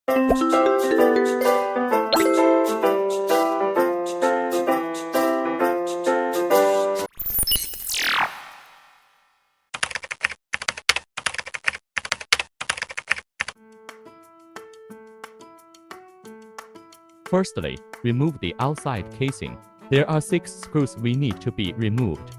Firstly, remove the outside casing. There are 6 screws we need to be removed.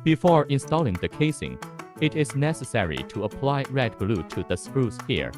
Before installing the casing, it is necessary to apply red glue to the screws here.